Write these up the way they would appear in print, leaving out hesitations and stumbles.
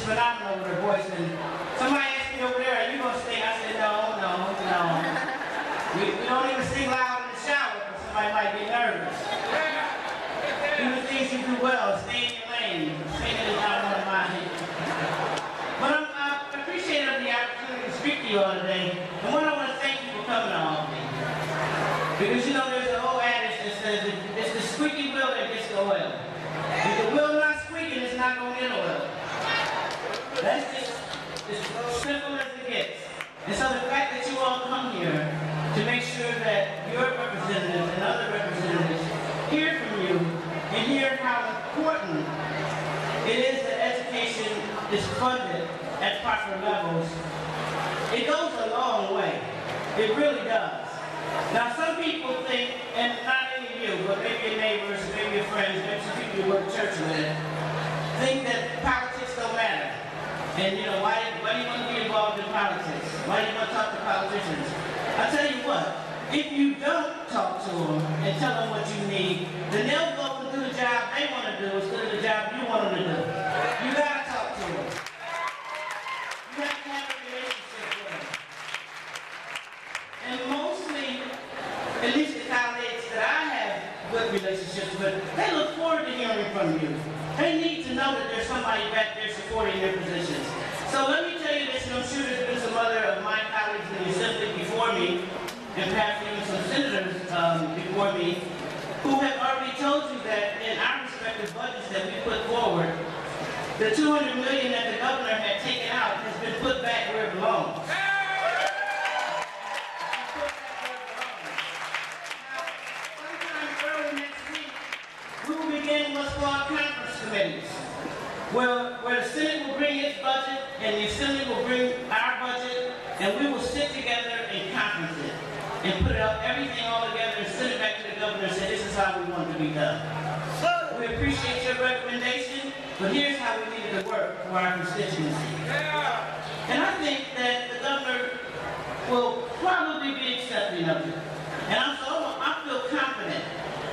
phenomenal with her voice. And somebody asked me over there, "Are you gonna sing?" I said, "No, no, no. We don't even sing loud in the shower because somebody might get nervous. Do the things you do well. Stay in your lane. Singing is not one of mine." But I'm appreciative of the opportunity to speak to you all today. And one, I want to thank you for coming to Albany. Because you know there's an old adage that says it's the squeaky wheel that gets the oil. If the wheel not squeaking, it's not going to get oil. That's just as simple as it gets. And so the fact that you all come here to make sure that your representatives and other representatives hear from you and hear how important it is that education is funded at proper levels, it goes a long way. It really does. Now some people think, and not any of you, but maybe your neighbors, maybe your friends, maybe some people you go to church with, think that politics don't matter. And you know, why do you want to be involved in politics? Why do you want to talk to politicians? I'll tell you what, if you don't talk to them and tell them what you need, then they'll go and do the job they want to do instead of the job you want them to do. You gotta talk to them. You have to have a relationship with them. And mostly, at least the colleagues that I have good relationships with, they look forward to hearing from you. They need to know that there's somebody back there supporting their positions. So let me tell you this, and I'm sure there's been some other of my colleagues in the Assembly before me, and perhaps even some senators before me, who have already told you that in our respective budgets that we put forward, the $200 million that the governor had taken out has been put back where it belongs. We will begin what's called conference committees, where the Senate will bring its budget and the Assembly will bring our budget, and we will sit together and conference it and put it up, everything all together, and send it back to the governor and say, this is how we want it to be done. We appreciate your recommendation, but here's how we need it to work for our constituency. And I think that the governor will probably be accepting of it. And I feel confident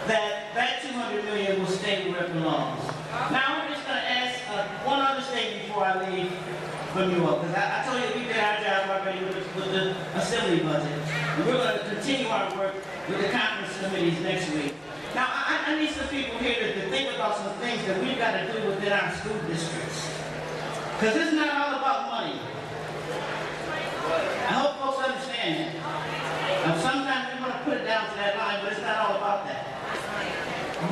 that that $200 million will stay where it belongs. Now I'm just going to ask one other thing before I leave from you all, because I told you we did our job already with the Assembly budget. And we're going to continue our work with the conference committees next week. Now I need some people here to think about some things that we've got to do within our school districts. Because it's not all about money. I hope folks understand that. Now sometimes we want to put it down to that line, but it's not all about that.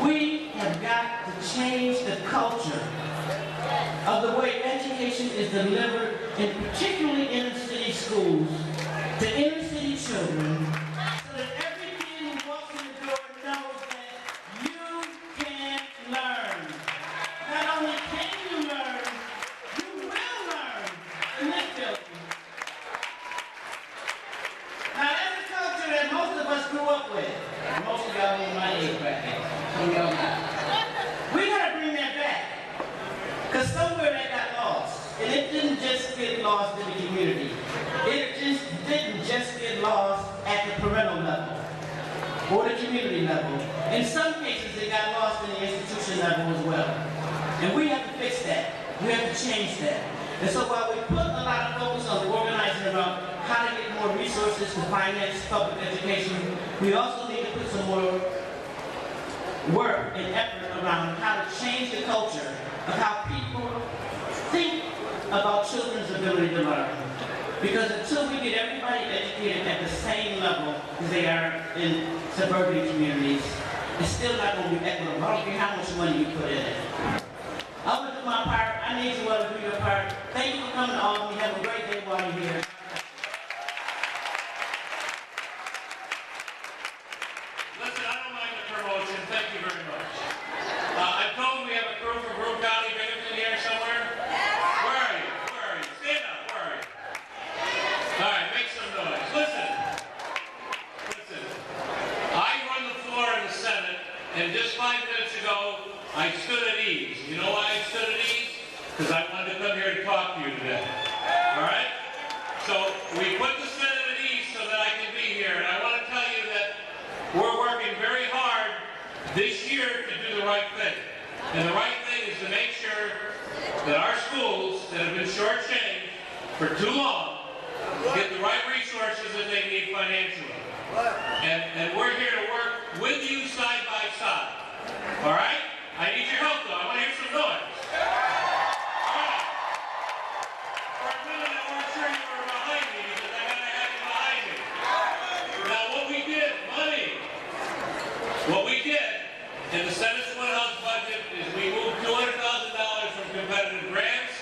We have got to change the culture of the way education is delivered, in particularly inner city schools, to inner city children, so that every kid who walks in the door knows that you can learn. Not only can you learn, you will learn in this building. Now that's a culture that most of us grew up with. Most of y'all in my age bracket. We gotta bring that back, because somewhere that got lost, and it didn't just get lost in the community. It just didn't just get lost at the parental level or the community level. In some cases, it got lost in the institution level as well. And we have to fix that. We have to change that. And so while we put a lot of focus on organizing around how to get more resources to finance public education, we also need to put some more work and effort around how to change the culture of how people think about children's ability to learn. Because until we get everybody educated at the same level as they are in suburban communities, it's still not going to be equitable. I don't care how much money you put in it. I'm going to do my part. I need you all to do your part. Thank you for coming to Albany. Have a great day while you're here. Listen, I don't mind the promotion. Thank you very much. I'm told we have a crew from Broome County, Bennington here somewhere. Where are you? Where are you? Stand up. Where are you? All right, make some noise. Listen. I run the floor in the Senate, and just 5 minutes ago, I stood at ease. You know why I stood at ease? Because I wanted to come here and talk to you today. All right? So we put the Senate at ease so that I can be here, and I want to tell you that we're working very hard this year to do the right thing. And the right thing is to make sure that our schools that have been shortchanged for too long get the right resources that they need financially. And we're here to work with you side by side. All right? I need your help, though. I want to hear some noise. All right. For a minute, I wasn't sure you were behind me because I got to have you behind me. Now, what we did in the Senate House budget is we moved $200,000 from competitive grants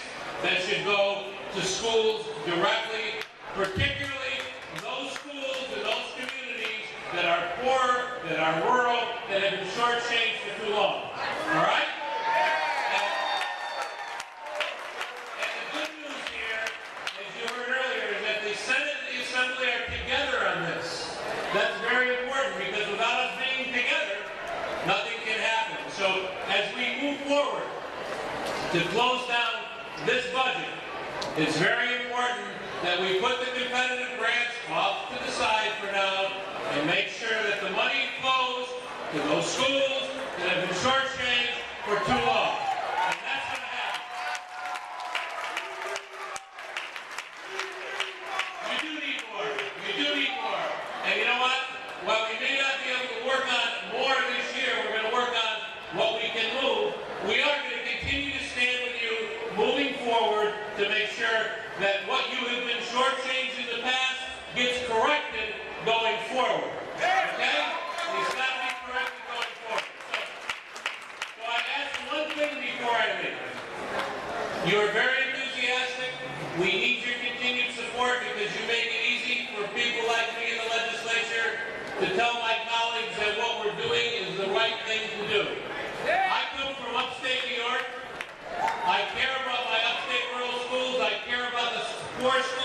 that should go to schools directly, particularly those schools in those communities that are poor, that are rural, that have been shortchanged for too long. All right? And the good news here, as you heard earlier, is that the Senate and the Assembly are together on this. That's very important because without us being together, nothing can happen. So as we move forward to close down this budget, it's very important that we put the competitive grants off to the side for now and make sure that the money flows to those schools that have been shortchanged for too long. And that's going to happen. You do need more. You do need more. And you know what? While we may not be able to work on more this year, we're going to work on what we can move. We are going to continue to stand with you moving forward to make sure that what you have been shortchanged in the past gets corrected going forward. Okay? It's got to be corrected going forward. So I ask one thing before I leave. You're very enthusiastic. We need your continued support because you make it easy for people like me in the legislature to tell my colleagues that what we're doing is the right thing to do. I come from upstate New York. I care about my upstate rural schools. I care about the poor schools.